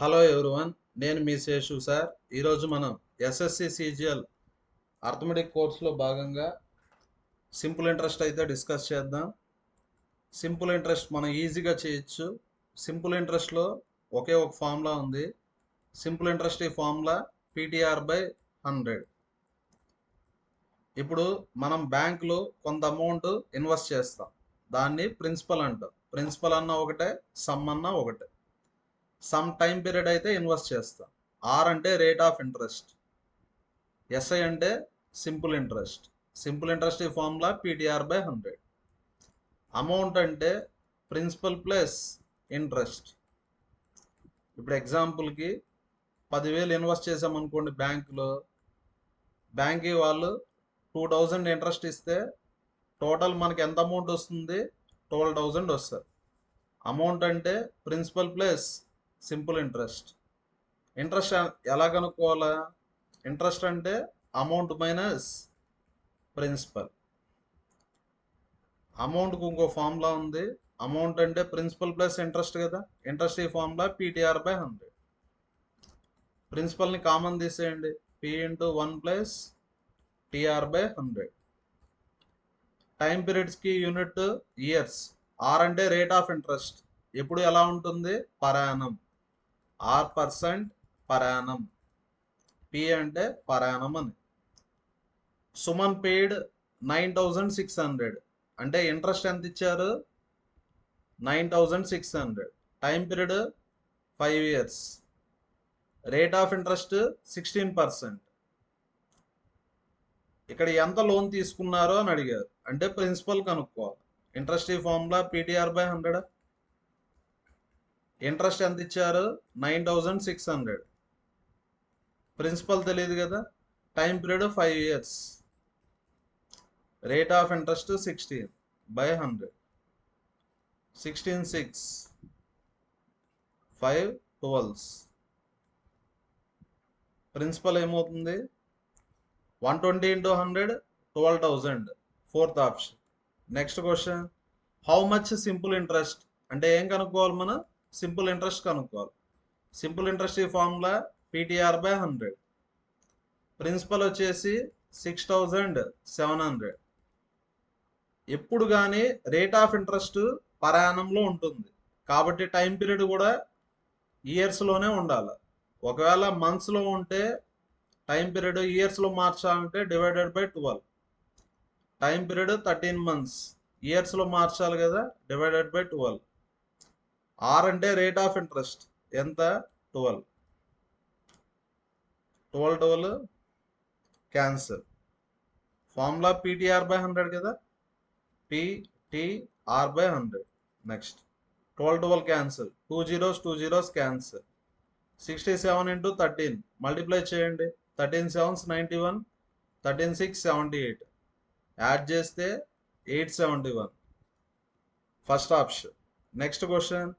Hello everyone, నేను మీ Seshu sir. ఈరోజు మనం ఎస్ఎస్సి సిజిఎల్ అర్థమెటిక్ కోర్సులో భాగంగా సింపుల్ ఇంట్రెస్ట్ అయితే డిస్కస్ చేద్దాం. సింపుల్ ఇంట్రెస్ట్ మనం ఈజీగా చేయొచ్చు. సింపుల్ ఇంట్రెస్ట్లో ఒకే ఒక ఫార్ములా ఉంది. సింపుల్ ఇంట్రెస్ట్ ఈ ఫార్ములా PTR/100. ఇప్పుడు మనం బ్యాంకులో కొంత అమౌంట్ ఇన్వెస్ట్ చేస్తాం, దాన్ని ప్రిన్సిపల్ అంటాం. ప్రిన్సిపల్ అన్న ఒకటే, సమ్ అన్న ఒకటే. సమ్ టైం పీరియడ్ అయితే ఇన్వెస్ట్ చేస్తాం. ఆర్ అంటే రేట్ ఆఫ్ ఇంట్రెస్ట్, ఎస్ఐ అంటే సింపుల్ ఇంట్రెస్ట్. సింపుల్ ఇంట్రెస్ట్ ఈ ఫార్ములా PTR/100. అమౌంట్ అంటే ప్రిన్సిపల్ ప్లస్ ఇంట్రెస్ట్. ఇప్పుడు ఎగ్జాంపుల్కి 10,000 ఇన్వెస్ట్ చేసామనుకోండి బ్యాంకులో. బ్యాంక్కి వాళ్ళు 2,000 ఇంట్రెస్ట్ ఇస్తే టోటల్ మనకి ఎంత అమౌంట్ వస్తుంది? 12,000 వస్తుంది. అమౌంట్ అంటే principal plus simple interest. Interest ఎలా కనుక్కోవాలా? ఇంట్రెస్ట్ అంటే అమౌంట్ మైనస్ ప్రిన్సిపల్. అమౌంట్కి ఇంకో ఫార్ములా ఉంది. అమౌంట్ అంటే ప్రిన్సిపల్ ప్లస్ ఇంట్రెస్ట్ కదా. ఇంట్రెస్ట్ ఈ ఫార్ములా PTR/100. ప్రిన్సిపల్ని కామన్ తీసేయండి. P × 1 + TR/100. టైం పీరియడ్స్కి యూనిట్ ఇయర్స్. ఆర్ అంటే రేట్ ఆఫ్ ఇంట్రెస్ట్. ఎప్పుడు ఎలా ఉంటుంది? Per annum. R% per annum. P అంటే పర్ యానం అని. సుమన్ పెయిడ్ 9,600. అంటే ఇంట్రెస్ట్ ఎంత ఇచ్చారు? 9,600. Time period 5 years. Rate of interest 16%. ఇక్కడ ఎంత లోన్ తీసుకున్నారో అని అడిగారు, అంటే ప్రిన్సిపల్ కనుక్కోవాలి. ఇంట్రెస్ట్ ఈ ఫార్ములా PTR/100. ఇంట్రెస్ట్ ఎంత ఇచ్చారు? 9,600. ప్రిన్సిపల్ తెలియదు కదా. Time period 5 years. Rate of interest 16/100. 16 6 5 12. Principal ఏమవుతుంది? 120 × 100 12,000. Fourth option. Next question, how much simple interest. అంటే ఏం కనుక్కోవాలి? మనం సింపుల్ ఇంట్రెస్ట్ కనుక్కోవాలి. సింపుల్ ఇంట్రెస్ట్ ఈ ఫార్ములా PTR/100. ప్రిన్సిపల్ వచ్చేసి 6,700. ఎప్పుడు కానీ రేట్ ఆఫ్ ఇంట్రెస్ట్ పర్ యానంలో ఉంటుంది, కాబట్టి టైం పీరియడ్ కూడా ఇయర్స్లోనే ఉండాలి. ఒకవేళ మంత్స్లో ఉంటే టైం పీరియడ్ ఇయర్స్లో మార్చాలంటే డివైడెడ్/12. టైం పీరియడ్ 13 months, ఇయర్స్లో మార్చాలి కదా, డివైడెడ్/12. ఆర్ అంటే రేట్ ఆఫ్ ఇంట్రెస్ట్ ఎంత? 12. 12 12 క్యాన్సల్. ఫార్ములా PTR/100 కదా. PTR/100. Next 12 12 cancel. 2 zeros 2 zeros cancel. 67 × 13 multiply చేయండి. 13 7s 91, 13 6 78. యాడ్ చేస్తే 871. First option. Next question,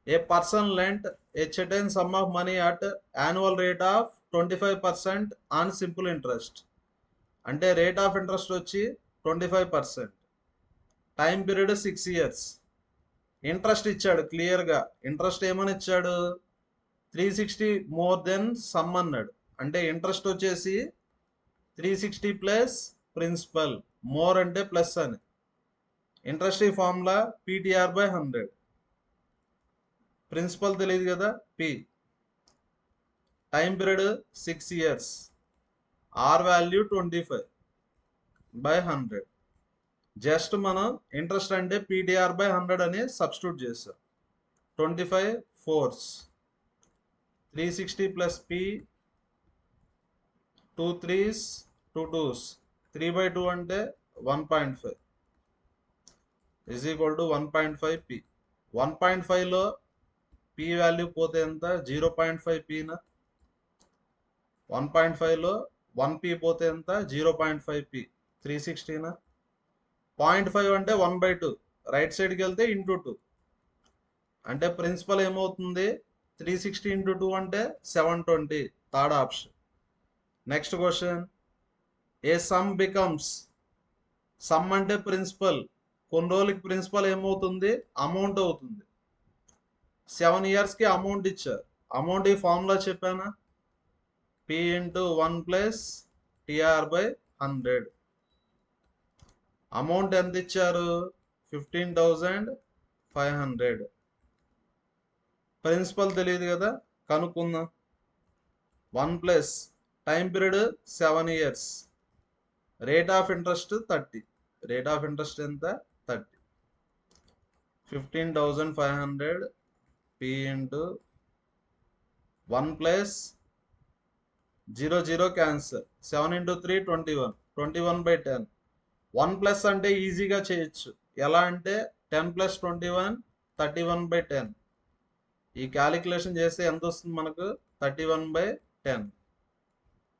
a person lent a certain sum of money at annual rate of 25% on simple interest. అంటే rate of interest వచ్చి 25%. Time period 6 years. Interest ఇచ్చాడు క్లియర్గా. Interest ఏమని ఇచ్చాడు? 360 more than some అన్నాడు. అంటే interest వచ్చేసి 360 plus principal. More అంటే ప్లస్ అని. ఇంట్రెస్ట్ ఈ ఫార్ములా PTR/100. ప్రిన్సిపల్ తెలియదు కదా, P. Time period 6 years. R value 25/100. Just మనం ఇంట్రెస్ట్ అంటే PTR/100 అని సబ్స్టిట్యూట్ చేస్తాం. 25 4s. 360 plus P, 2 3s 2 2s. 3/2 అంటే 1.5 is equal to 1.5 P. 1.5లో P value పోతే ఎంత? 0.5 Pనా? 1.5లో 1 P పోతే ఎంత? 0.5 P. 360నా? 0.5 అంటే 1/2. రైట్ సైడ్కి వెళ్తే × 2. అంటే ప్రిన్సిపల్ ఏమవుతుంది? 360 × 2 అంటే 720. Third option. Next question, a some becomes. Some అంటే ప్రిన్సిపల్. కొన్ని రోజులకి ప్రిన్సిపల్ ఏమవుతుంది? అమౌంట్ అవుతుంది. 7 yearsకి అమౌంట్ ఇచ్చారు. అమౌంట్ ఈ ఫార్ములా చెప్పానా, P into 1 plus TR by 100. Amount ఎంత ఇచ్చారు, 15,500. ప్రిన్సిపల్ తెలియదు కదా, కనుక్కుందాం. 1 plus time period 7 years, rate of interest 30. Rate of interest ఎంత, 30. 15,500 P into 1 plus 0 cancel, 7 into 3 21, 21/10. 1 plus అంటే ఈజీగా చేయొచ్చు, ఎలా అంటే 10 ప్లస్ 21 31/10. ఈ క్యాలిక్యులేషన్ చేస్తే ఎంత వస్తుంది మనకు, 31/10.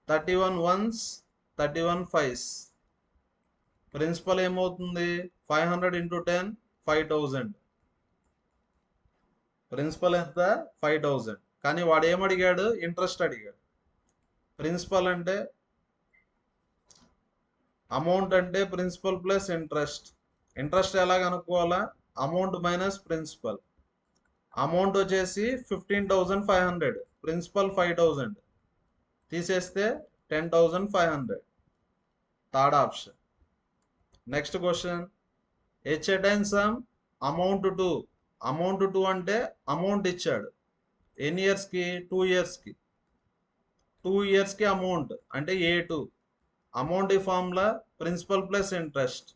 31 ones 31 5s. ప్రిన్సిపల్ ఏమవుతుంది, 500 ఇంటూ 10 5,000. ప్రిన్సిపల్ ఎంత, 5,000. కానీ వాడు ఏమడిగాడు, ఇంట్రెస్ట్ అడిగాడు. ప్రిన్సిపల్ అంటే అమౌంట్ అంటే ప్రిన్సిపల్ ప్లస్ ఇంట్రెస్ట్. ఇంట్రెస్ట్ ఎలా కనుక్కోవాలా, అమౌంట్ మైనస్ ప్రిన్సిపల్. అమౌంట్ వచ్చేసి 15,500, ప్రిన్సిపల్ 5,000, తీసేస్తే 10,500. Third option. Next question, A certain sum amount to. Amount to అంటే అమౌంట్ ఇచ్చాడు, ఎన్ని ఇయర్స్కి, 2 yearsకి. 2 yearsకి అమౌంట్ అంటే A2. అమౌంట్ ఈ formula principal plus interest.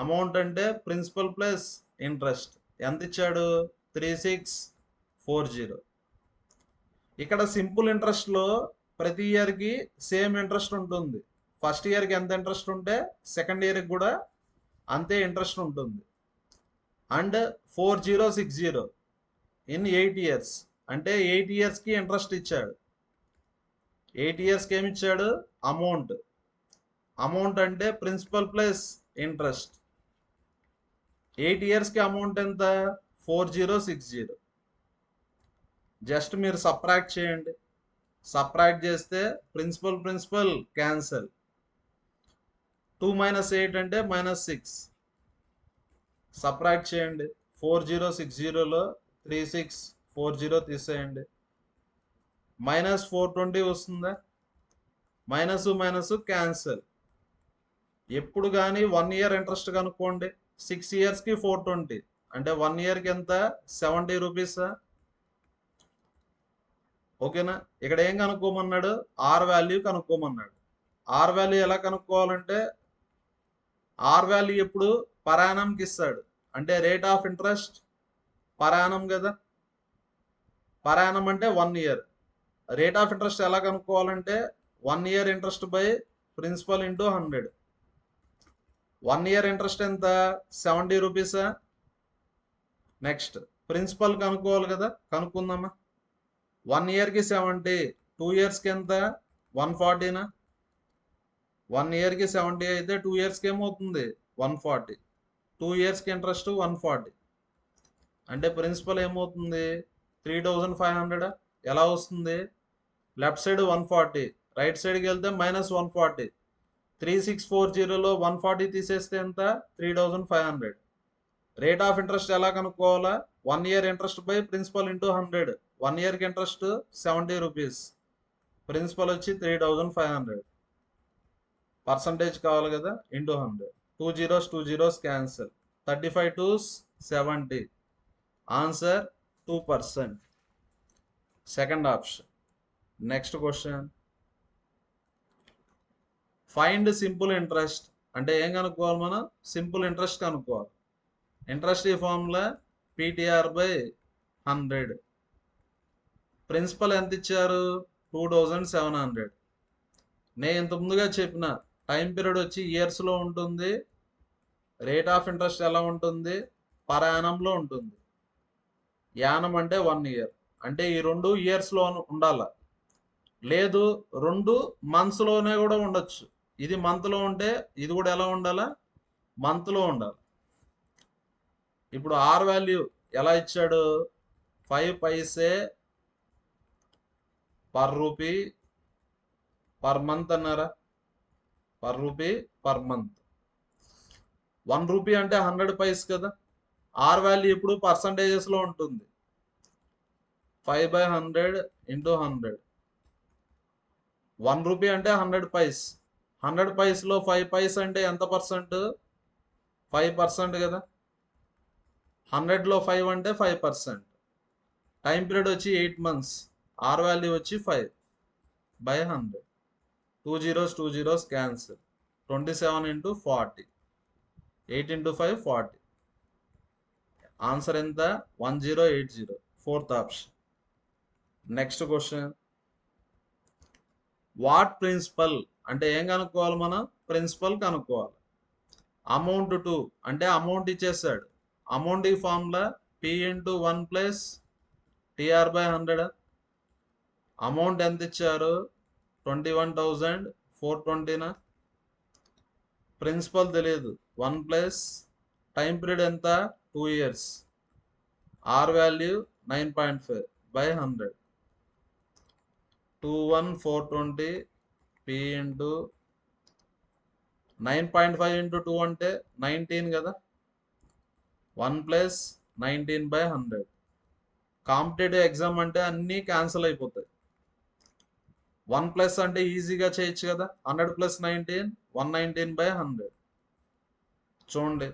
Amount అంటే ప్రిన్సిపల్ ప్లస్ ఇంట్రెస్ట్. ఎంత ఇచ్చాడు, 3640. ఇక్కడ సింపుల్ ఇంట్రెస్ట్లో ప్రతి ఇయర్కి సేమ్ ఇంట్రెస్ట్ ఉంటుంది. ఫస్ట్ ఇయర్కి ఎంత ఇంట్రెస్ట్ ఉంటే సెకండ్ ఇయర్కి కూడా అంతే ఇంట్రెస్ట్ ఉంటుంది. అండ్ 4060 ఇన్ 8 years, అంటే 8 yearsకి ఇంట్రెస్ట్ ఇచ్చాడు. 8 yearsకి ఏమి ఇచ్చాడు, అమౌంట్. అమౌంట్ అంటే ప్రిన్సిపల్ ప్లస్ ఇంట్రెస్ట్. 8 yearsకి అమౌంట్ ఎంత, 4060. జస్ట్ మీరు సబ్ట్రాక్ట్ చేయండి. సబ్ట్రాక్ట్ చేస్తే ప్రిన్సిపల్ క్యాన్సల్. 2 - 8 అంటే -6. సబ్ట్రాక్ట్ చేయండి. 4060లో 3640 తీసేయండి. -420 వస్తుందా, మైనస్ క్యాన్సల్. ఎప్పుడు కానీ 1 year ఇంట్రెస్ట్ కనుక్కోండి. 6 yearsకి 420 అంటే 1 yearకి ఎంత, 70 రూపీసా. ఓకేనా. ఇక్కడ ఏం కనుక్కోమన్నాడు, ఆర్ వాల్యూ కనుక్కోమన్నాడు. ఆర్ వాల్యూ ఎలా కనుక్కోవాలంటే, ఆర్ వాల్యూ ఎప్పుడు పరాణంకి ఇస్తాడు, అంటే రేట్ ఆఫ్ ఇంట్రెస్ట్ పరాణం కదా. పరాణం అంటే 1 year. రేట్ ఆఫ్ ఇంట్రెస్ట్ ఎలా కనుక్కోవాలంటే 1 year interest by principal into 100. 1 year interest ఎంత, 70 రూపీసా. నెక్స్ట్ ప్రిన్సిపల్ కనుక్కోవాలి కదా, కనుక్కుందామా. 1 yearకి 70, 2 yearsకి ఎంత, 140నా. 1 yearకి 70 అయితే 2 yearsకి ఏమవుతుంది, 140. 2 yearsకి ఇంట్రెస్ట్ 140 అంటే ప్రిన్సిపల్ ఏమవుతుంది, 3,500. ఎలా వస్తుంది, లెఫ్ట్ సైడ్ 140, రైట్ సైడ్కి వెళ్తే -140. 3640లో 140 తీసేస్తే ఎంత, 3,500. రేట్ ఆఫ్ ఇంట్రెస్ట్ ఎలా కనుక్కోవాలా, 1 year interest by principal into 100. 1 yearకి ఇంట్రెస్ట్ 70 రూపీస్, ప్రిన్సిపల్ వచ్చి 3,500. పర్సంటేజ్ కావాలి కదా, into 100. 2 zeros cancel. 35 2s 70. Answer 2%. Second option. Next question, find simple interest. అంటే ఏం కనుక్కోవాలి మనం, సింపుల్ ఇంట్రెస్ట్ కనుక్కోవాలి. ఇంట్రెస్ట్ ఈ ఫార్ములా PTR బై 100. ప్రిన్సిపల్ ఎంత ఇచ్చారు, 2,700. నేను ఇంత ముందుగా చెప్పిన టైం పీరియడ్ వచ్చి ఇయర్స్లో ఉంటుంది. రేట్ ఆఫ్ ఇంట్రెస్ట్ ఎలా ఉంటుంది, పర్ యానంలో ఉంటుంది. యానం అంటే 1 year, అంటే ఈ 2 yearsలో ఉండాలి. లేదు 2 monthsలోనే కూడా ఉండొచ్చు. ఇది మంత్లో ఉంటే ఇది కూడా ఎలా ఉండాలా, మంత్లో ఉండాలి. ఇప్పుడు ఆర్ వాల్యూ ఎలా ఇచ్చాడు, 5 paise per rupee per month అన్నారా, per rupee per month. 1 rupee అంటే 100 పైస్ కదా. ఆర్ వాల్యూ ఇప్పుడు పర్సంటేజెస్లో ఉంటుంది. 5/100 into 100. 1 రూపీ అంటే 100 పైస్. 100 పైస్లో 5 పైస్ అంటే ఎంత పర్సెంట్? 5% కదా. 100లో 5 అంటే 5%. టైం పీరియడ్ వచ్చి 8 months. ఆర్ వాల్యూ వచ్చి 5/100. 2 zeros cancel. 27 into 40. 8 into 5 40. Answer ఎంత? 1080. Fourth option. Next question. What principal అంటే ఏం కనుక్కోవాలి మనం? ప్రిన్సిపల్ కనుక్కోవాలి. అమౌంట్ టు అంటే అమౌంట్ ఇచ్చేసాడు. అమౌంట్ ఈ formula P into 1 plus TR/100. Amount ఎంత ఇచ్చారు? 21,420. ప్రిన్సిపల్ తెలియదు. 1 ప్లస్ టైం పీరియడ్ ఎంత? 2 years. R value 9.5/100. 21,420 P into 9.5 into 2 అంటే 19 కదా. 1 plus 19/100. కాంపిటేటివ్ ఎగ్జామ్ అంటే అన్నీ క్యాన్సిల్ అయిపోతాయి. 1 ప్లస్ అంటే ఈజీగా చేయొచ్చు కదా. 100 + 19 119/100. చూడండి,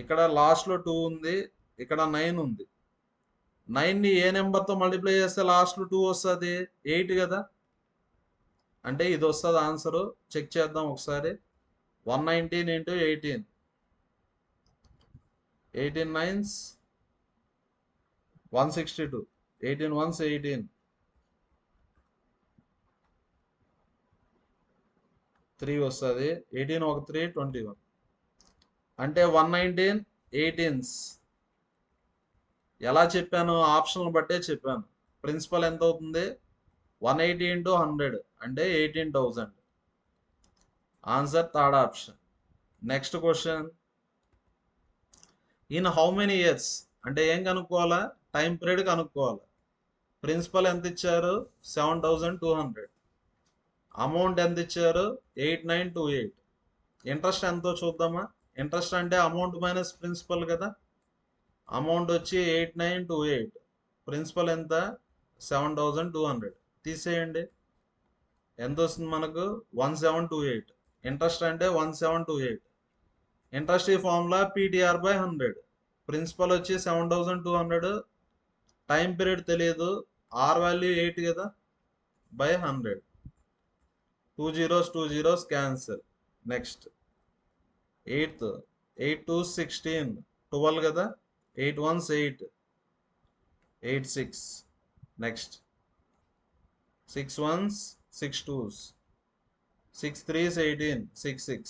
ఇక్కడ లాస్ట్లో 2 ఉంది, ఇక్కడ 9 ఉంది. 9ని ఏ నెంబర్తో మల్టిప్లై చేస్తే లాస్ట్లో 2 వస్తుంది? 8 కదా. అంటే ఇది వస్తుంది ఆన్సరు. చెక్ చేద్దాం ఒకసారి. 119 into 18. 18 9s 162. 18 1s 18. 3 వస్తుంది. 18 1 3 21. అంటే 119 18s. ఎలా చెప్పాను? ఆప్షన్లు బట్టే చెప్పాను. ప్రిన్సిపల్ ఎంత అవుతుంది? 180 into 100 అంటే 18,000. Answer third option. Next question. In how many years అంటే ఏం కనుక్కోవాలా? టైం పీరియడ్ కనుక్కోవాలి. ప్రిన్సిపల్ ఎంత ఇచ్చారు? 7,200. అమౌంట్ ఎంత ఇచ్చారు? 8928. ఇంట్రెస్ట్ ఎంతో చూద్దామా? ఇంట్రెస్ట్ అంటే అమౌంట్ మైనస్ ప్రిన్సిపల్ కదా. అమౌంట్ వచ్చి 8928. ప్రిన్సిపల్ ఎంత? 7,200. తీసేయండి. ఎంత వస్తుంది మనకు? 1728. ఇంట్రెస్ట్ అంటే 1728. ఇంట్రెస్ట్ ఈ ఫార్ములా PTR/100. ప్రిన్సిపల్ వచ్చి 7,200. టైం పీరియడ్ తెలియదు. ఆర్ వాల్యూ 8 కదా. /100. 2 zeros క్యాన్సిల్. నెక్స్ట్ 8th 8 2 16 12 కదా. 8 1s 8 8 6. Next 6 1s 6 2s 6 3s 18 6 6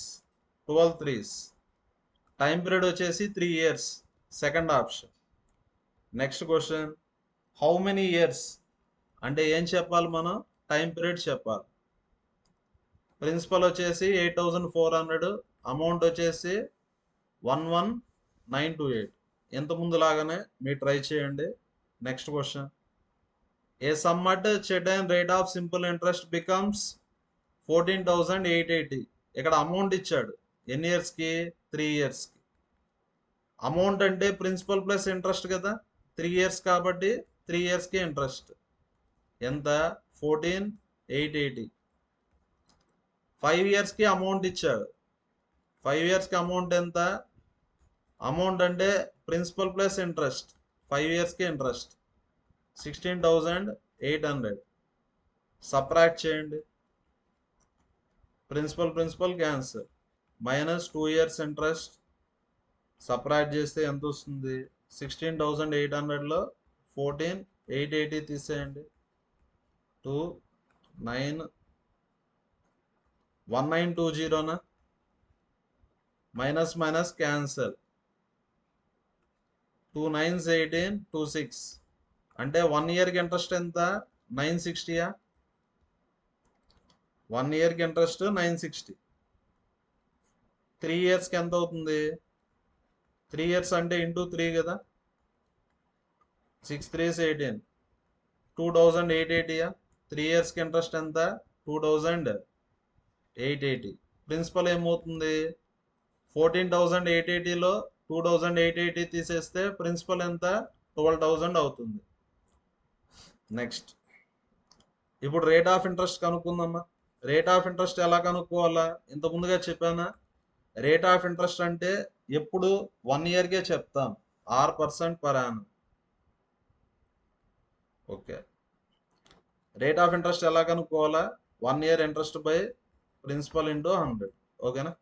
12 3s. Time period వచ్చేసి 3 years. Second option. Next question. How many years అంటే ఏం చెప్పాలి మనం? టైం పీరియడ్ చెప్పాలి. ప్రిన్సిపల్ వచ్చేసి 8,400. అమౌంట్ వచ్చేసి 11,928. ఎంత ముందు లాగానే మీరు ట్రై చేయండి. Next question. A sum at certain rate of simple interest becomes 14,880. ఇక్కడ అమౌంట్ ఇచ్చాడు. ఎన్ని ఇయర్స్కి? 3 yearsకి. అమౌంట్ అంటే ప్రిన్సిపల్ ప్లస్ ఇంట్రెస్ట్ కదా. 3 years కాబట్టి 3 yearsకి ఇంట్రెస్ట్ ఎంత? 14,880. 5 yearsకి అమౌంట్ ఇచ్చాడు. 5 yearsకి అమౌంట్ ఎంత? అమౌంట్ అంటే ప్రిన్సిపల్ ప్లస్ ఇంట్రెస్ట్. 5 yearsకి ఇంట్రెస్ట్ 16,800. సబ్ట్రాక్ట్ చేయండి. Principal cancel. -2 years interest subtract చేస్తే ఎంత వస్తుంది? 16,800లో 14,880 తీసేయండి. 2 9 1920నా. Minus cancel. 2 9s 18 2 6. అంటే 1 yearకి ఇంట్రెస్ట్ ఎంత? 960. 1 yearకి ఇంట్రెస్ట్ 960. 3 yearsకి ఎంత అవుతుంది? 3 years అంటే ఇంటూ 3 కదా. 6 3s 18 2,880. 3 yearsకి ఇంట్రెస్ట్ ఎంత? 2,880. ప్రిన్సిపల్ ఏమవుతుంది? 14,880లో 2,880 తీసేస్తే ప్రిన్సిపల్ ఎంత? 12,000 అవుతుంది. నెక్స్ట్ ఇప్పుడు రేట్ ఆఫ్ ఇంట్రెస్ట్ కనుక్కుందమ్మా. రేట్ ఆఫ్ ఇంట్రెస్ట్ ఎలా కనుక్కోవాలా? ఇంత ముందుగా చెప్పానా? రేట్ ఆఫ్ ఇంట్రెస్ట్ అంటే ఎప్పుడు 1 ఇయర్కే చెప్తాం, 6% per annum. Okay, rate of interest ఎలా కనుక్కోవాలా? 1 year interest by principal into 100. ఓకేనా?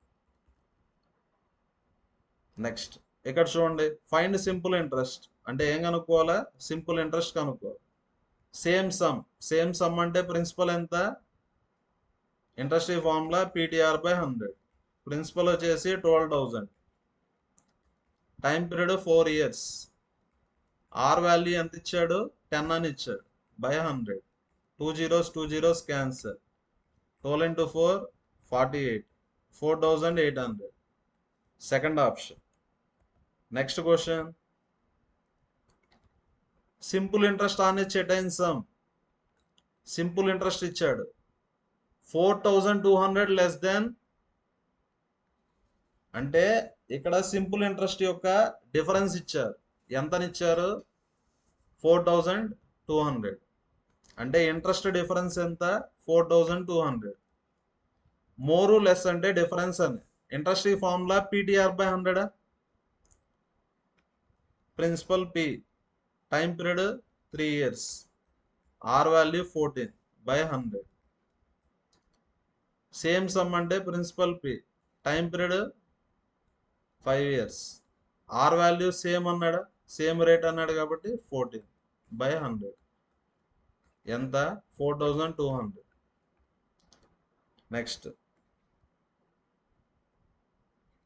నెక్స్ట్ ఇక్కడ చూడండి, ఫైండ్ సింపుల్ ఇంట్రెస్ట్ అంటే ఏం కనుక్కోవాలా? సింపుల్ ఇంట్రెస్ట్ కనుక్కోవాలి. సేమ్ సమ్ అంటే ప్రిన్సిపల్ ఎంత? ఇంట్రెస్ట్ ఈ ఫార్ములా పీటీఆర్ బై 100. ప్రిన్సిపల్ వచ్చేసి 12,000. Time period 4 years. R value ఎంత ఇచ్చాడు? 10 అని ఇచ్చాడు. By 100. 2 zeros cancel. 12 into 4 48. 4,800. Second option. Next question, simple interest on a certain sum. Simple interest ఇచ్చాడు 4,200 లెస్ దెన్, అంటే ఇక్కడ సింపుల్ ఇంట్రెస్ట్ యొక్క డిఫరెన్స్ ఇచ్చారు. ఎంతనిచ్చారు? 4,200. అంటే ఇంట్రెస్ట్ డిఫరెన్స్ ఎంత? 4,200. మోరు లెస్ అంటే డిఫరెన్స్ అని. ఇంట్రెస్ట్ ఈ formula PTR by 100. Principal P, time period 3 years, R value 14 by 100. Same sum అంటే principal P, time period 5 years, R value same అన్నాడా? సేమ్ రేట్ అన్నాడు కాబట్టి 14 బై 100. ఎంత? 4,200. Next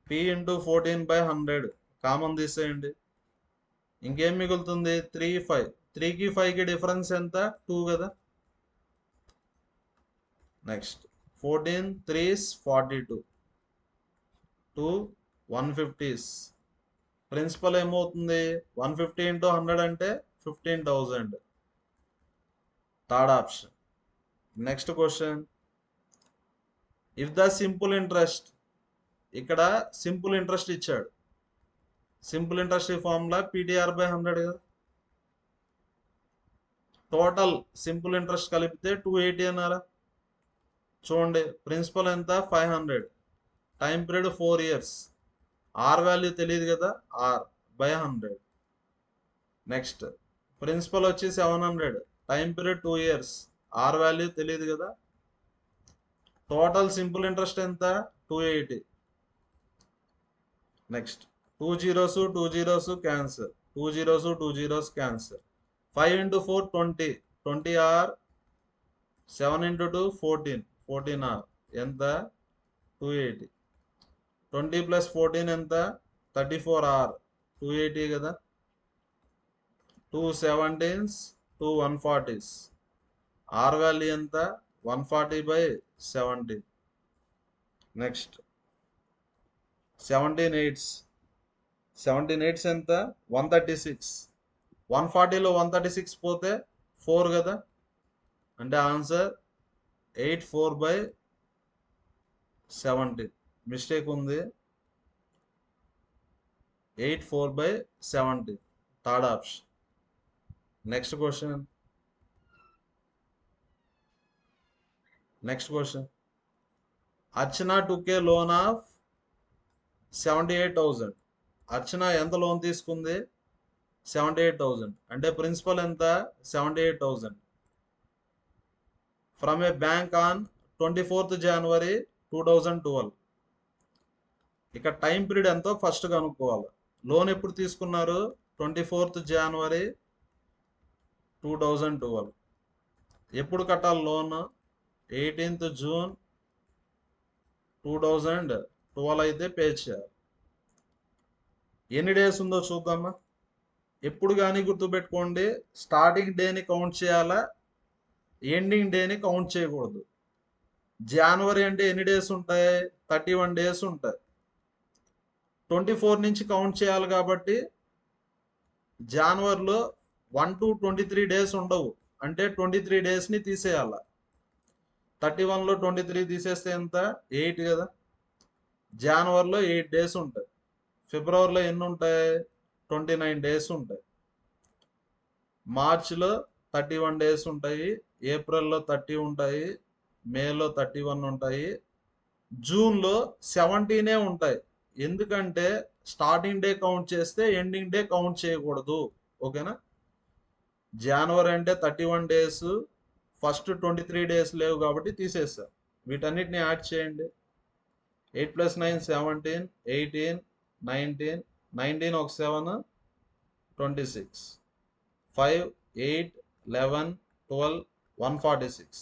P into 14 by 100 common తీసేయండి. ఇంకేం మిగులుతుంది? 3, 5. 3కి 5కి డిఫరెన్స్ ఎంత? 2 కదా. Next 14 3s 42. 2 150s. ప్రిన్సిపల్ ఏమవుతుంది? 150 ఇంటూ 100 అంటే 15,000. Third option. Next question, if the simple interest, ఇక్కడ సింపుల్ ఇంట్రెస్ట్ ఇచ్చాడు. సింపుల్ ఇంట్రెస్ట్ ఈ ఫార్ములా పీటీఆర్ బై 100 కదా. టోటల్ సింపుల్ ఇంట్రెస్ట్ కలిపితే 280 అన్నారా? చూడండి, ప్రిన్సిపల్ ఎంత? 500. Time period 4 years. R value తెలియదు కదా, ఆర్ బై 100. నెక్స్ట్ ప్రిన్సిపల్ వచ్చి 700. Time period 2 years. R value తెలియదు కదా. టోటల్ సింపుల్ ఇంట్రెస్ట్ ఎంత? 280. Next 2 zeros cancel. 2 zeros cancel. 5 into 4 20. 20 R. 7 into 2 14. 14 R. ఎంత? 280. 20 plus 14 ఎంత? 34 ఆర్. 280 కదా. 2 17s 2 140s. ఆర్ వాల్యూ ఎంత? 140 by 70. Next 17 8s. 17 8s ఎంత? 136. 140లో 136 పోతే 4 కదా. అంటే ఆన్సర్ 84 by 70. మిస్టేక్ ఉంది. 84 by 70. Third option. Next question. Archana took A loan of 78,000. అర్చన ఎంత లోన్ తీసుకుంది? 78,000. అంటే ప్రిన్సిపల్ ఎంత? 78,000. From A bank on 24th January 2012. ఇక టైం పీరియడ్ ఎంతో ఫస్ట్ కనుక్కోవాలి. లోన్ ఎప్పుడు తీసుకున్నారు? 24th January 2012. ఎప్పుడు కట్టాలి లోన్? 18th June 2012 అయితే పే చేయాలి. ఎన్ని డేస్ ఉందో చూద్దామా. ఎప్పుడు కానీ గుర్తుపెట్టుకోండి, స్టార్టింగ్ డేని కౌంట్ చేయాలా, ఎండింగ్ డేని కౌంట్ చేయకూడదు. జనవరి అంటే ఎన్ని డేస్ ఉంటాయి? 31 డేస్ ఉంటాయి. 24 నుంచి కౌంట్ చేయాలి కాబట్టి జనవరిలో 1 to 23 డేస్ ఉండవు. అంటే 23 డేస్ని తీసేయాల. 31లో 23 తీసేస్తే ఎంత? 8 కదా. జనవరిలో 8 డేస్ ఉంటాయి. ఫిబ్రవరిలో ఎన్ని ఉంటాయి? 29 డేస్ ఉంటాయి. మార్చిలో 31 డేస్ ఉంటాయి, ఏప్రిల్లో 30 ఉంటాయి, మేలో 31 ఉంటాయి, జూన్లో 17 ఉంటాయి. ఎందుకంటే స్టార్టింగ్ డే కౌంట్ చేస్తే ఎండింగ్ డే కౌంట్ చేయకూడదు. ఓకేనా? జనవరి అంటే 31 డేస్, ఫస్ట్ 23 డేస్ లేవు కాబట్టి తీసేస్తారు. వీటన్నిటిని యాడ్ చేయండి. 8 + 9 17, 18, 19, 19 ఒక 7, 26, 5, 8, 11, 12, 146.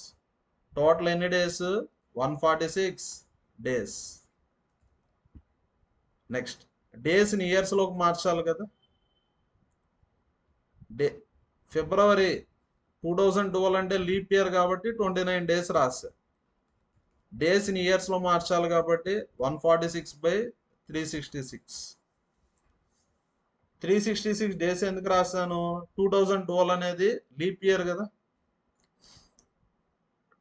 టోటల్ ఎన్ని డేస్? 146 డేస్. నెక్స్ట్ డేస్ని ఇయర్స్లోకి మార్చాలి కదా. ఫిబ్రవరి 2012 అంటే లీప్ ఇయర్ కాబట్టి 29 డేస్ రాశా. డేస్ని ఇయర్స్లో మార్చాలి కాబట్టి 146/366. 366 డేస్ ఎందుకు రాశాను? 2012 అనేది లీప్ ఇయర్ కదా.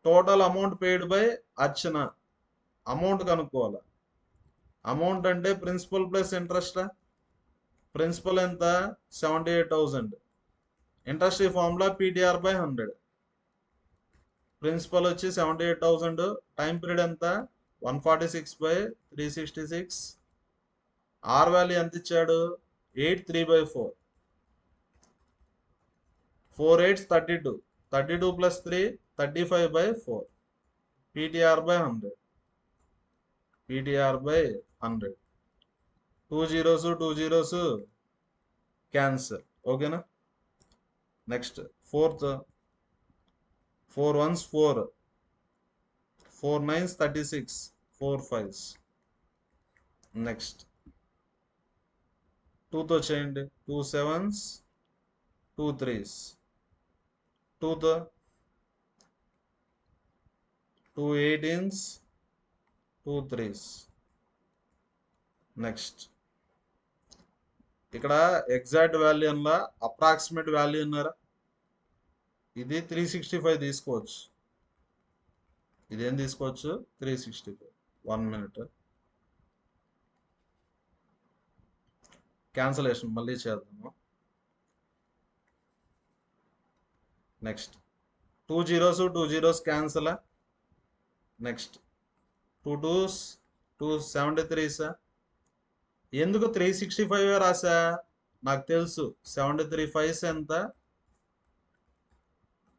Total amount paid by Archana, amount కనుక్కోవాలి. అమౌంట్ అంటే ప్రిన్సిపల్ ప్లస్ ఇంట్రెస్ట్. ప్రిన్సిపల్ ఎంత? 78,000. ఇంట్రెస్ట్ ఈ ఫార్ములా PTR/100. ప్రిన్సిపల్ వచ్చి 78,000. టైం పీరియడ్ ఎంత? 146/366. ఆర్ వాల్యూ ఎంత ఇచ్చాడు? 8 3/4. 4 8s 32. 32 + 3 35/4. PTR/100. PTR/100. 2 zeros 2 zeros cancel. ఓకేనా? Next fourth, 4 1s 4, 4 9s 36, 4 5s. Next 2తో చేయండి. 2 7s 2 3s. 2తో 2 18s 2 3s. నెక్స్ట్ ఇక్కడ ఎగ్జాక్ట్ వాల్యూ అన్నా అప్రాక్సిమేట్ వాల్యూ అన్నారా? ఇది 365 తీసుకోవచ్చు. ఇదేం తీసుకోవచ్చు? 365. 1 minute. క్యాన్సలేషన్ మళ్ళీ చేద్దాము. Next 2 zeros 2 zeros cancel. Next 2 2s 2 73s. ఎందుకు 365 రాసా? నాకు తెలుసు 73 5s ఎంత?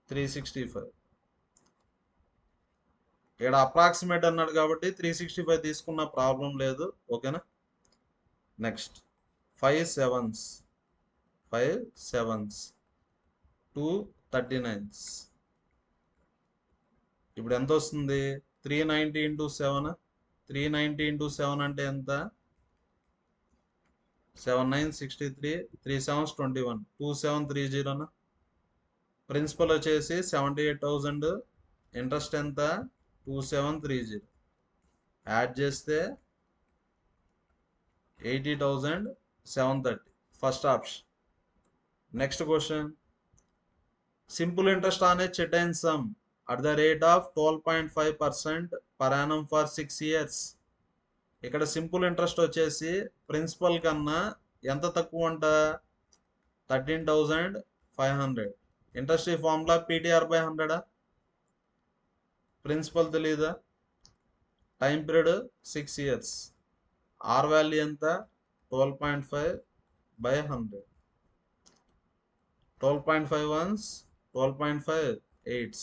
365. ఇక్కడ అప్రాక్సిమేట్ అన్నాడు కాబట్టి 365 తీసుకున్న ప్రాబ్లం లేదు. ఓకేనా? Next 5 7s 5 7s 2 39s. ఇప్పుడు ఎంత వస్తుంది? 390 × 7. 390 × 7 అంటే ఎంత? 7 9 63, 3 7s 21, 2730. ప్రిన్సిపల్ వచ్చేసి 78,000. ఇంట్రెస్ట్ ఎంత? 2730. యాడ్ చేస్తే 80,730. First option. Next question, simple interest on A certain sum at the rate of 12.5% per annum for 6 years. ఇక్కడ సింపుల్ ఇంట్రెస్ట్ వచ్చేసి ప్రిన్సిపల్ కన్నా ఎంత తక్కువ అంట? 13,500. ఇంట్రెస్ట్ ఈ ఫార్ములా PTR/100. ప్రిన్సిపల్ తెలీదా? Time period 6 years. R value ఎంత? 12.5/100. 12.5 ones 12.5 8s,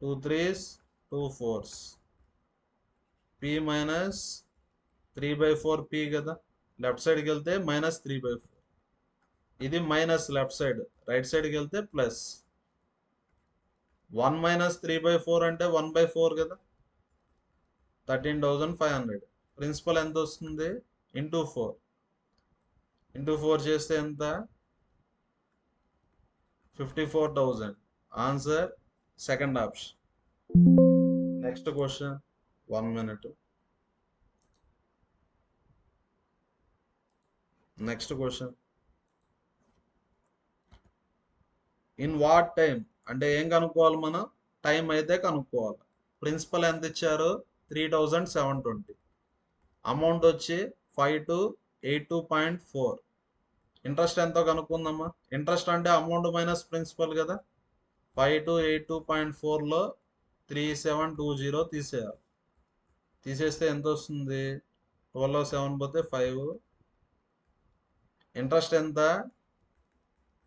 2 3s 2 4s. P minus 3/4 P కదా. లెఫ్ట్ సైడ్కి వెళ్తే -3/4. ఇది మైనస్ లెఫ్ట్ సైడ్, రైట్ సైడ్కి వెళ్తే ప్లస్. 1 - 3/4 అంటే 1/4 కదా. 13,500. ప్రిన్సిపల్ ఎంత వస్తుంది? ఇంటూ 4. ఇంటూ 4 చేస్తే ఎంత? 54,000. Answer second option. Next question, 1 minute. Next question, in what time అంటే ఏం కనుక్కోవాలి మనం? టైం అయితే కనుక్కోవాలి. ప్రిన్సిపల్ ఎంత ఇచ్చారు? 3,720. అమౌంట్ వచ్చి 5282.4. ఇంట్రెస్ట్ ఎంతో కనుక్కుందమ్మా. ఇంట్రెస్ట్ అంటే అమౌంట్ మైనస్ ప్రిన్సిపల్ కదా. 5282.4లో 3720 తీసేయాలి. తీసేస్తే ఎంత వస్తుంది? 12లో 7 పోతే 5. ఇంట్రెస్ట్ ఎంత?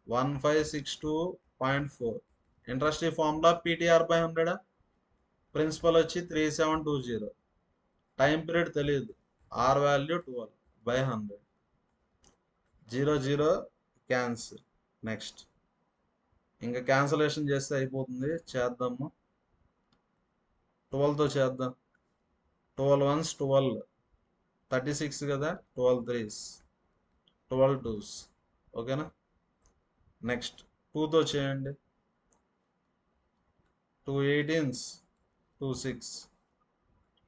1562.4. ఇంట్రెస్ట్ ఈ ఫార్ములా PTR/100. ప్రిన్సిపల్ వచ్చి 3720. టైం పీరియడ్ తెలియదు. R value 12/100. 0 0 క్యాన్సిల్. నెక్స్ట్ ఇంకా క్యాన్సలేషన్ చేస్తే అయిపోతుంది. చేద్దాము. 12తో చేద్దాం. 12 1s 12, 36 కదా. 12 3s 12 2s. ఓకేనా. నెక్స్ట్ 2తో చేయండి. 2 18s 2 6,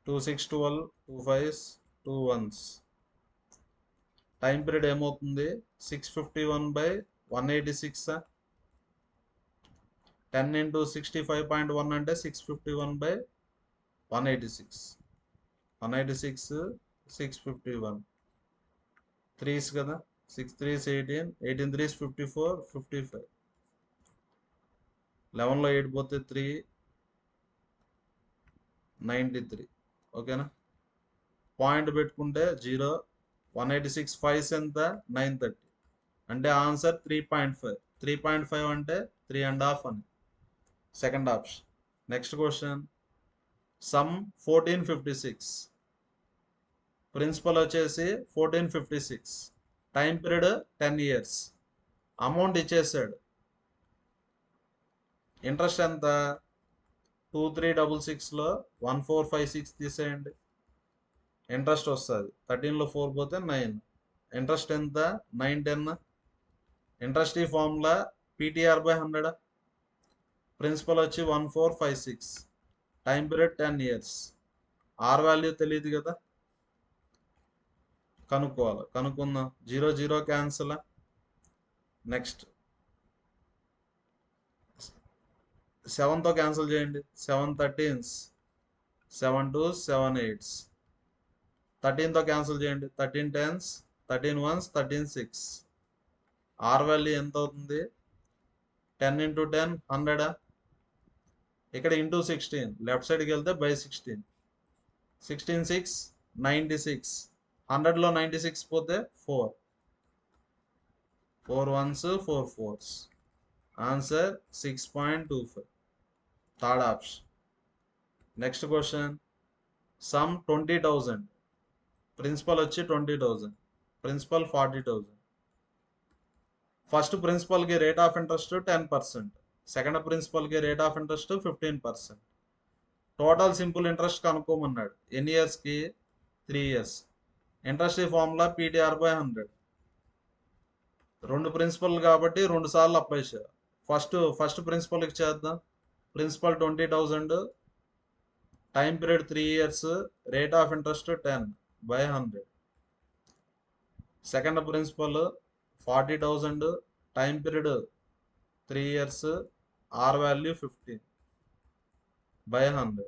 2 6 12, 2 5s 2 1s. Time period ఏమవుతుంది? 651/186. 10 into 65.1 అంటే 651/186. 186 651. 3s కదా. 6 3s 18, 18 3s 54, 55. 11లో 8 పోతే 3, 93. ఓకేనా. పాయింట్ పెట్టుకుంటే 0. 186 5s ఎంత? 930. అంటే ఆన్సర్ 3.5. 3.5 అంటే 3.5 అని. Second option. Next question. Sum 1456. Principal వచ్చేసి 1456. Time period 10 years. అమౌంట్ ఇచ్చేసాడు. ఇంట్రెస్ట్ ఎంత? 2366లో 1456 తీసేయండి. ఇంట్రెస్ట్ వస్తుంది. 13లో 4 పోతే 9. ఇంట్రెస్ట్ ఎంత? 910. ఇంట్రెస్ట్ ఈ ఫార్ములా PTR/100. ప్రిన్సిపల్ వచ్చి 1456. Time period 10 years. R value తెలియదు కదా. కనుక్కోవాలి. కనుక్కుందాం. 0 0 క్యాన్సిల్. నెక్స్ట్ 7తో క్యాన్సిల్ చేయండి. 7 13s, 7 2s 7 8s. 13తో క్యాన్సిల్ చేయండి. 13 10s, 13 1s 13 6. ఆర్ వాల్యూ ఎంత అవుతుంది? 10 into 10 100. ఇక్కడ ఇంటూ 16. లెఫ్ట్ సైడ్కి వెళ్తే బై 16. 16 6 96. 100లో 96 పోతే 4. 4 1s 4 4s. Answer 6.25. Third option. Next question. Sum 20,000. Principal వచ్చి 20,000. ప్రిన్సిపల్ 40,000. ఫస్ట్ ప్రిన్సిపల్కి రేట్ ఆఫ్ ఇంట్రెస్ట్ 10%. సెకండ్ ప్రిన్సిపల్కి rate of interest 15%. Total simple interest కనుక్కోమన్నాడు. ఎన్ని ఇయర్స్కి? 3 years. ఇంట్రెస్ట్ ఈ ఫార్ములా PTR/100. 2 ప్రిన్సిపల్ కాబట్టి 2 సార్లు అప్లై చేయాలి. ఫస్ట్ ప్రిన్సిపల్కి చేద్దాం. Principal 20,000. Time period 3 years. Rate of interest 10/100. Second principal 40,000. Time period 3 years. R value 15/100.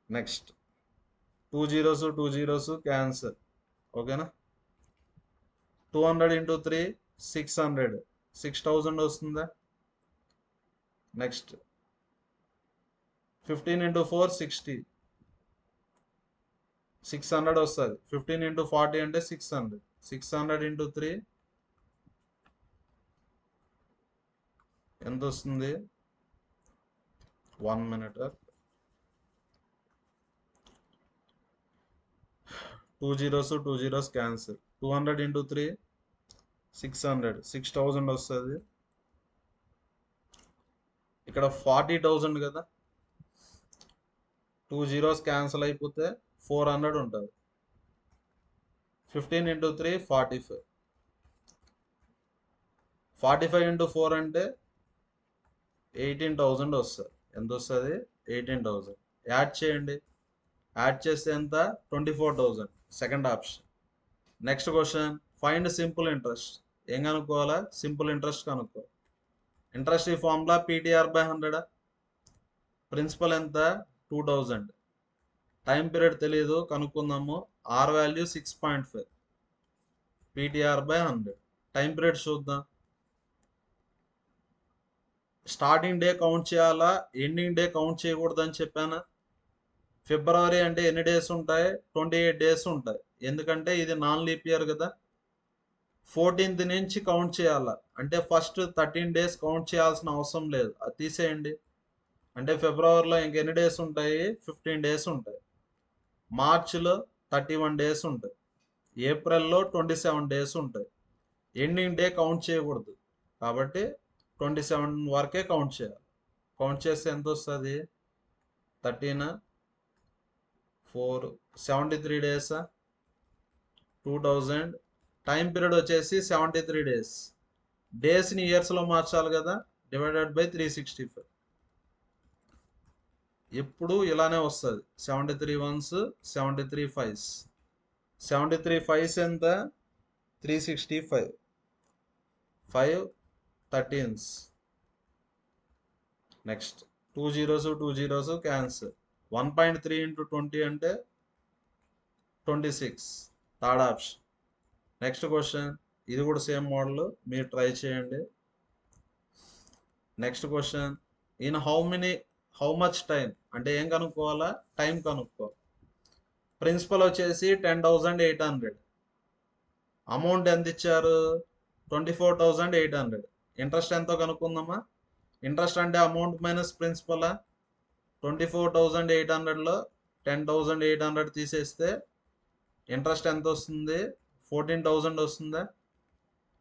Next 2 zeros 2 zeros cancel. ఓకేనా. 200 into 3 600. 6,000 వస్తుందా. Next 15 into 4 60. 600 వస్తుంది. 15 into 40 అంటే 600. 600 into 3 ఎంత వస్తుంది? 1 minute. 2 zeros 2 zeros cancel. 200 into 3 600. 6,000 వస్తుంది. ఇక్కడ 40,000 కదా. 2 zeros క్యాన్సిల్ అయిపోతే 400 ఉంటుంది. 15 into 3 45. 45 into 4 అంటే 18,000 వస్తుంది. ఎంత వస్తుంది? 18,000. యాడ్ చేయండి. యాడ్ చేస్తే ఎంత? 24,000. Second option. Next question. Find simple interest. ఏం కనుక్కోవాలా? సింపుల్ ఇంట్రెస్ట్ కనుక్కోవాలి. ఇంట్రెస్ట్ ఈ ఫార్ములా PTR/100. ప్రిన్సిపల్ ఎంత? 2,000. టైం పీరియడ్ తెలియదు. కనుక్కుందాము. R value 6.5. PTR by 100. Time period చూద్దాం. స్టార్టింగ్ డే కౌంట్ చేయాలా, ఎండింగ్ డే కౌంట్ చేయకూడదు అని చెప్పానా? ఫిబ్రవరి అంటే ఎన్ని డేస్ ఉంటాయి? 28 డేస్ ఉంటాయి. ఎందుకంటే ఇది నాన్ లీప్ ఇయర్ కదా. 14th నుంచి కౌంట్ చేయాలా, అంటే ఫస్ట్ 13 డేస్ కౌంట్ చేయాల్సిన అవసరం లేదు, అది తీసేయండి. అంటే ఫిబ్రవరిలో ఇంకెన్ని డేస్ ఉంటాయి? 15 డేస్ ఉంటాయి. మార్చిలో 31 డేస్ ఉంటాయి. ఏప్రిల్లో 27 డేస్ ఉంటాయి. ఎండింగ్ డే కౌంట్ చేయకూడదు కాబట్టి 27 వరకే కౌంట్ చేయాలి. కౌంట్ చేస్తే ఎంత వస్తుంది? 13 4 73 డేసా? 2000. టైం పీరియడ్ వచ్చేసి 73 డేస్. డేస్ని ఇయర్స్లో మార్చాలి కదా, డివైడెడ్ బై 365. ఎప్పుడు ఇలానే వస్తుంది. 73 1s 73 5s. 73 5s ఎంత? 365. 5 13s. Next 2 zeros 2 zeros cancel. 1.3 into 20 అంటే 26. Third option. నెక్స్ట్ క్వశ్చన్, ఇది కూడా సేమ్ మోడల్, మీరు ట్రై చేయండి. Next question, in how much time అంటే ఏం కనుక్కోవాలా? టైం కనుక్కోవాలి. ప్రిన్సిపల్ వచ్చేసి 10,800. అమౌంట్ ఎంత ఇచ్చారు? 24,800. ఇంట్రెస్ట్ ఎంతో కనుక్కుందామా? ఇంట్రెస్ట్ అంటే అమౌంట్ మైనస్ ప్రిన్సిపలా? 24,800లో 10,800 తీసేస్తే ఇంట్రెస్ట్ ఎంత వస్తుంది? 14,000 వస్తుందా?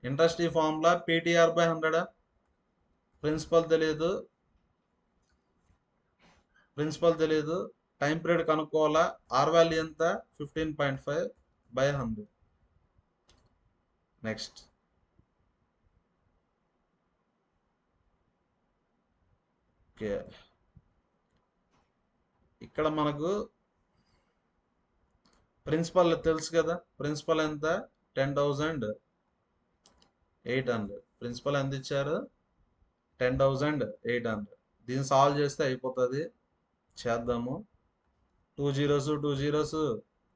ఇంట్రెస్ట్ ఈ ఫార్ములా PTR by 100. ప్రిన్సిపల్ తెలియదు. టైం పీరియడ్ కనుక్కోవాలా. ఆర్ వాల్యూ ఎంత? 15.5 by 100. నెక్స్ట్ ఓకే, ఇక్కడ మనకు ప్రిన్సిపల్ తెలుసు కదా. ప్రిన్సిపల్ ఎంత? 10,800. ప్రిన్సిపల్ ఎంత ఇచ్చారు? 10,800. దీన్ని సాల్వ్ చేస్తే అయిపోతుంది. చేద్దాము. 2 zeros 2 zeros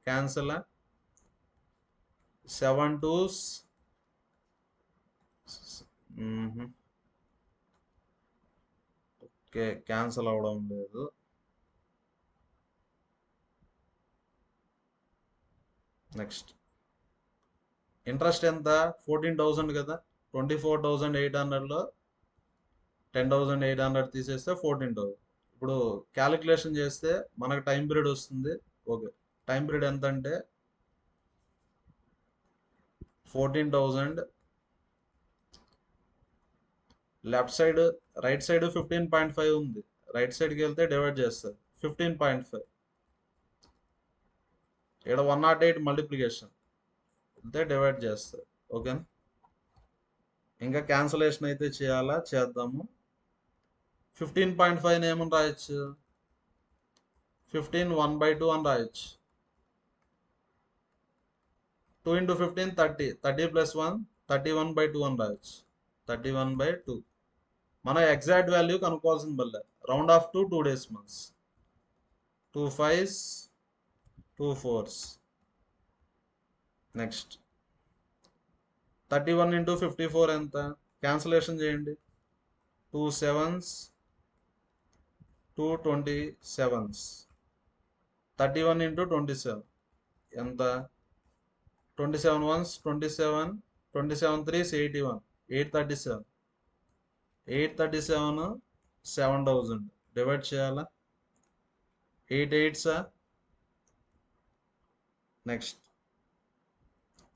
cancel. 7 2s okay, cancel అవడం లేదు. నెక్స్ట్ ఇంట్రెస్ట్ ఎంత? 14,000 కదా. 24,800లో 10,800 తీసేస్తే 14,000. ఇప్పుడు క్యాలిక్యులేషన్ చేస్తే మనకు టైం పీరియడ్ వస్తుంది. ఓకే, టైం పీరియడ్ ఎంత అంటే 14,000. లెఫ్ట్ సైడ్ రైట్ సైడ్ 15.5 ఉంది. రైట్ సైడ్కి వెళ్తే డివైడ్ చేస్తారు. 15.5 ఇక్కడ 108 మల్టిప్లికేషన్ వెళ్తే డివైడ్ చేస్తారు. ఓకేనా? ఇంకా క్యాన్సలేషన్ అయితే చేయాలా, చేద్దాము. 15.5 ఏమని రాయొచ్చు? 15 1/2 అని రాయొచ్చు. 2 into 15 30. 30 plus 1 31/2 అని రాయొచ్చు. 31/2. మన ఎగ్జాక్ట్ వాల్యూ కనుక్కోవాల్సిన బల్ల. Round off to 2 decimals. 2 5s 2 4s. Next 31 into 54 ఎంత? క్యాన్సలేషన్ చేయండి. 2 7s 2 27s. 31 into 27 ఎంత? 27 1s 27. 27 3s 81. 837. 837 7,000 డివైడ్ చేయాలా. 8 8s. Next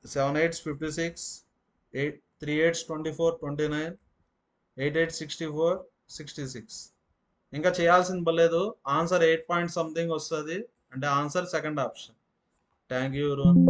7 8s 56. 3 8s 24 29. 8 8 64 66. ఇంకా చేయాల్సింది పర్లేదు. ఆన్సర్ 8 point something వస్తుంది. అంటే answer second option. Thank you everyone.